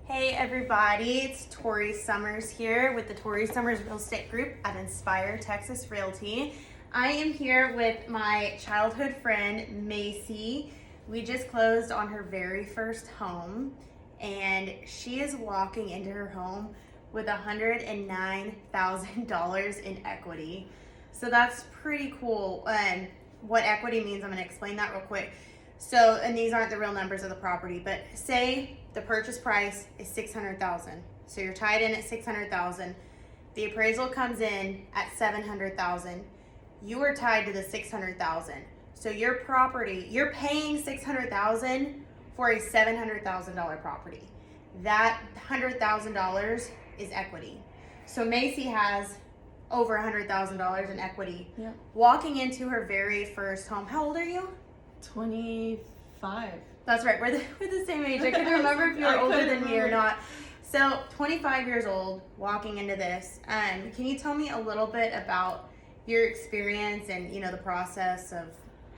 Hey everybody, it's Tori Summers here with the Tori Summers Real Estate Group at Inspire Texas Realty. I am here with my childhood friend Macy. We just closed on her very first home and she is walking into her home with $109,000 in equity. So that's pretty cool. And what equity means, I'm going to explain that real quick. So, and these aren't the real numbers of the property, but say the purchase price is $600,000. So you're tied in at $600,000. The appraisal comes in at $700,000. You are tied to the $600,000. So your property, you're paying $600,000 for a $700,000 property. That $100,000 is equity. So Macy has over $100,000 in equity. Yeah. Walking into her very first home. How old are you? 25. That's right. We're the same age. I couldn't remember if you were older than me or not. So 25 years old, walking into this. Can you tell me a little bit about your experience and the process of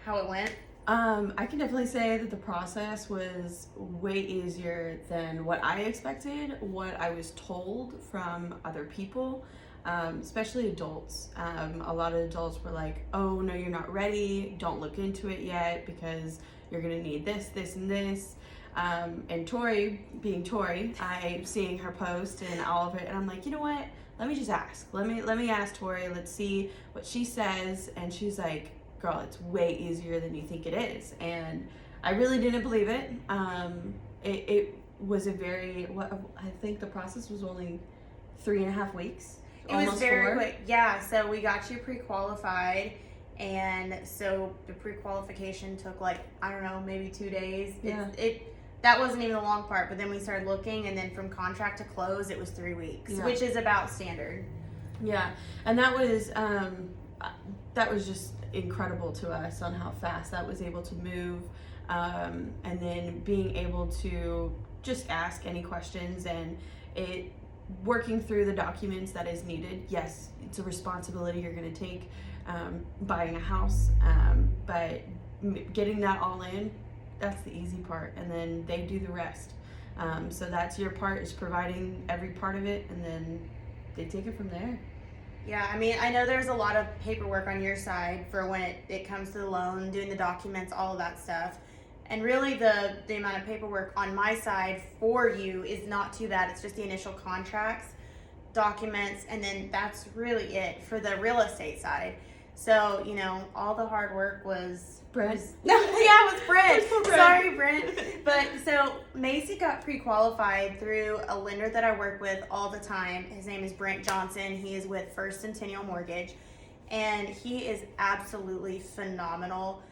how it went? I can definitely say that the process was way easier than what I expected, what I was told from other people, especially adults. A lot of adults were like, oh, no, you're not ready. Don't look into it yet because you're going to need this, this, and this. And Tori, being Tori, I'm seeing her post and all of it, and I'm like, you know what? Let me just ask. Let me ask Tori. Let's see what she says. And she's like, girl, it's way easier than you think it is. And I really didn't believe it. It was I think the process was only 3.5 weeks. It was very quick. Yeah, so we got you pre-qualified, and so the pre-qualification took maybe 2 days. Yeah. That wasn't even the long part, but then we started looking, and then from contract to close, it was 3 weeks, which is about standard. Yeah, and that was just incredible to us on how fast that was able to move, and then being able to just ask any questions and working through the documents that is needed. Yes, it's a responsibility you're going to take, buying a house, but getting that all in, that's the easy part, and then they do the rest. So that's your part, is providing every part of it, and then they take it from there. Yeah, I mean, I know there's a lot of paperwork on your side for when it comes to the loan, doing the documents, all of that stuff. And really the amount of paperwork on my side for you is not too bad. It's just the initial contracts, documents, and then that's really it for the real estate side. So, all the hard work was... Brent? It was Brent. Sorry, Brent. But so Macy got pre-qualified through a lender that I work with all the time. His name is Brent Johnson. He is with First Centennial Mortgage, and he is absolutely phenomenal.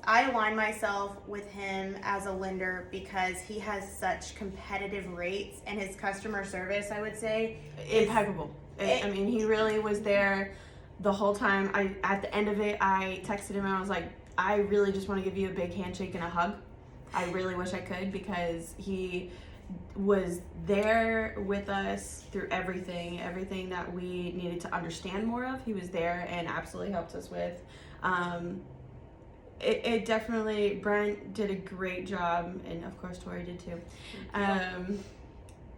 I align myself with him as a lender because he has such competitive rates, and his customer service, I would say, impeccable. I mean, he really was there the whole time. At the end of it, I texted him and I was like, I really just want to give you a big handshake and a hug. I really wish I could, because he was there with us through everything that we needed to understand more of. He was there and absolutely helped us with. It definitely, Brent did a great job, and of course Tori did too.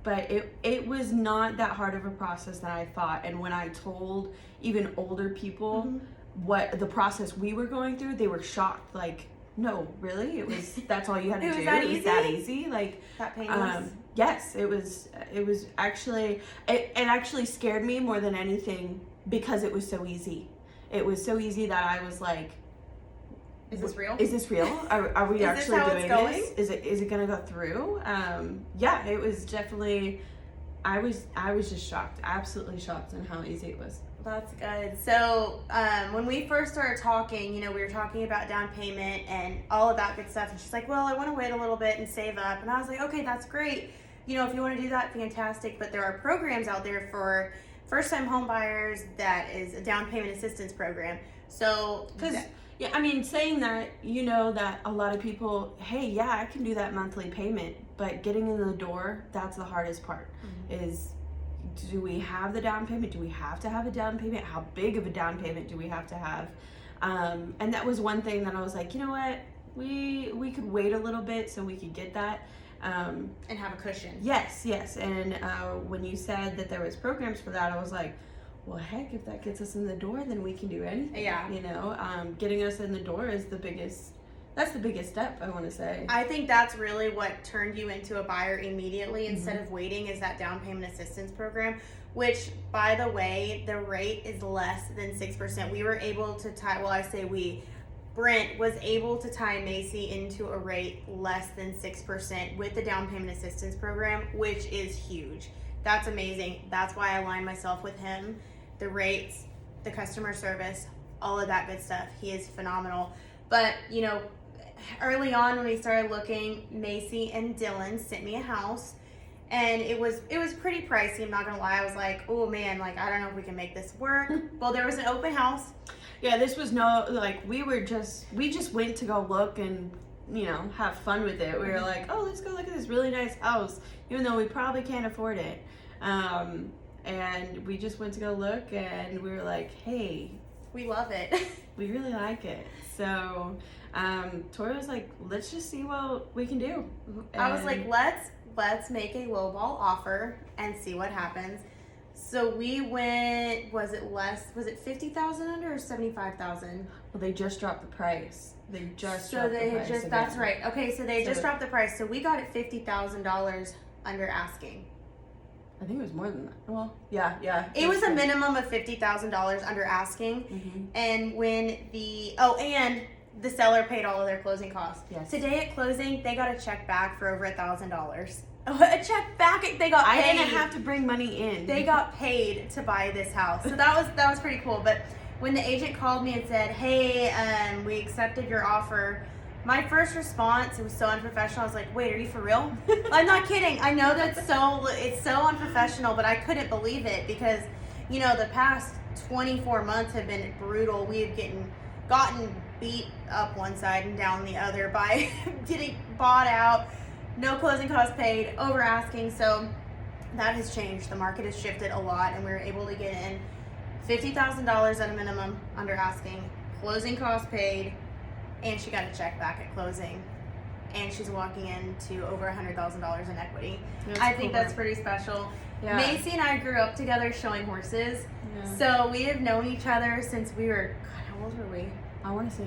But it was not that hard of a process that I thought. And when I told even older people what the process we were going through, they were shocked. Like, no, really? That's all you had to do? It was that easy? Like, that painless? Yes, it was actually, it actually scared me more than anything, because it was so easy. It was so easy that I was like, is this real? Is this real? Are we actually doing this? Is it gonna go through? Yeah, it was definitely, I was just shocked, absolutely shocked on how easy it was. That's good. So when we first started talking, we were talking about down payment and all of that good stuff. And she's like, well, I want to wait a little bit and save up. And I was like, okay, that's great. If you want to do that, fantastic. But there are programs out there for first-time home buyers that is a down payment assistance program. So, yeah, I mean, saying that, that a lot of people, hey, yeah, I can do that monthly payment, but getting in the door, that's the hardest part. Is, do we have the down payment? Do we have to have a down payment? How big of a down payment do we have to have? And that was one thing that I was like, you know what? We could wait a little bit so we could get that. Um, And have a cushion. yes, and when you said that there was programs for that, I was like, well, heck, if that gets us in the door, then we can do anything. Yeah. You know, getting us in the door is that's the biggest step, I want to say. I think that's really what turned you into a buyer immediately Mm-hmm. instead of waiting, is that down payment assistance program, which, by the way, the rate is less than 6%. We were able to tie, well, I say we, Brent was able to tie Macy into a rate less than 6% with the down payment assistance program, which is huge. That's amazing. That's why I aligned myself with him. The rates, the customer service, all of that good stuff. He is phenomenal. But, you know, early on when we started looking, Macy and Dylan sent me a house, and it was pretty pricey. I'm not gonna lie. I was like, oh man, like I don't know if we can make this work. Well, there was an open house. Yeah, this was we just went to go look and, you know, have fun with it. We were like, oh, let's go look at this really nice house, even though we probably can't afford it. And we just went to go look, and we were like, hey, We love it. we really like it. So Tori was like, let's just see what we can do. I was And- like, let's make a lowball offer and see what happens. So we went, was it 50,000 under or 75,000? well, they just dropped the price. They just So dropped they the had price just, again. that's right. Okay, so they So- just dropped the price. So we got it $50,000 under asking. I think it was more than that. Well, yeah. It was a minimum of $50,000 under asking. Mm-hmm. And when and the seller paid all of their closing costs. Yes. Today at closing, they got a check back for over $1,000. A check back, they got I paid. didn't have to bring money in. They got paid to buy this house. So that was pretty cool. But when the agent called me and said, hey, we accepted your offer, my first response, it was so unprofessional. I was like, wait, are you for real? I'm not kidding. I know it's so unprofessional, but I couldn't believe it because, you know, the past 24 months have been brutal. We've gotten beat up one side and down the other by getting bought out, no closing costs paid, over asking. So that has changed. The market has shifted a lot, and we were able to get in $50,000 at a minimum under asking, closing costs paid, and she got a check back at closing, and she's walking into over $100,000 in equity. I think that's pretty special. Yeah. Macy and I grew up together showing horses, Yeah. so we have known each other since we were, God, how old were we? I want to say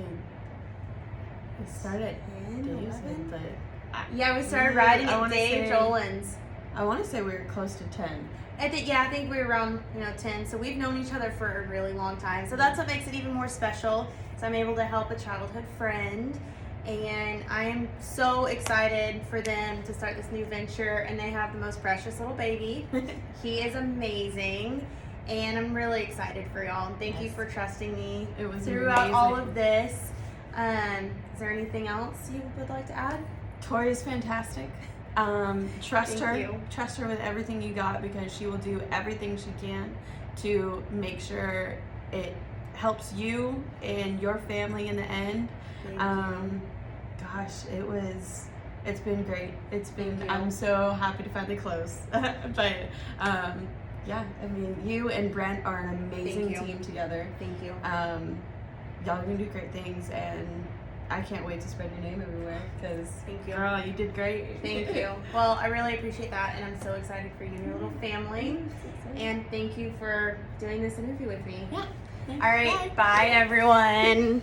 it started at 10, Dave's, 11? but Yeah, we started Really? riding I at wanna Dave say- Jolin's. I want to say we were close to 10. I think we were around 10. So we've known each other for a really long time. So that's what makes it even more special. So I'm able to help a childhood friend, and I am so excited for them to start this new venture. And they have the most precious little baby. He is amazing, and I'm really excited for y'all. And thank you Yes. for trusting me It was throughout all amazing. of this. Is there anything else you would like to add? Tori's fantastic. Trust Thank her. you. Trust her with everything you got, because she will do everything she can to make sure it helps you and your family in the end. Thank Gosh, it's been great. Thank you. I'm so happy to finally close. But yeah, I mean, you and Brent are an amazing you. team together. Thank you. Y'all are gonna do great things, and I can't wait to spread your name everywhere, because Thank you. girl, you did great. Thank you. Well, I really appreciate that, and I'm so excited for you and your little family. And thank you for doing this interview with me. Yeah. All right, bye everyone.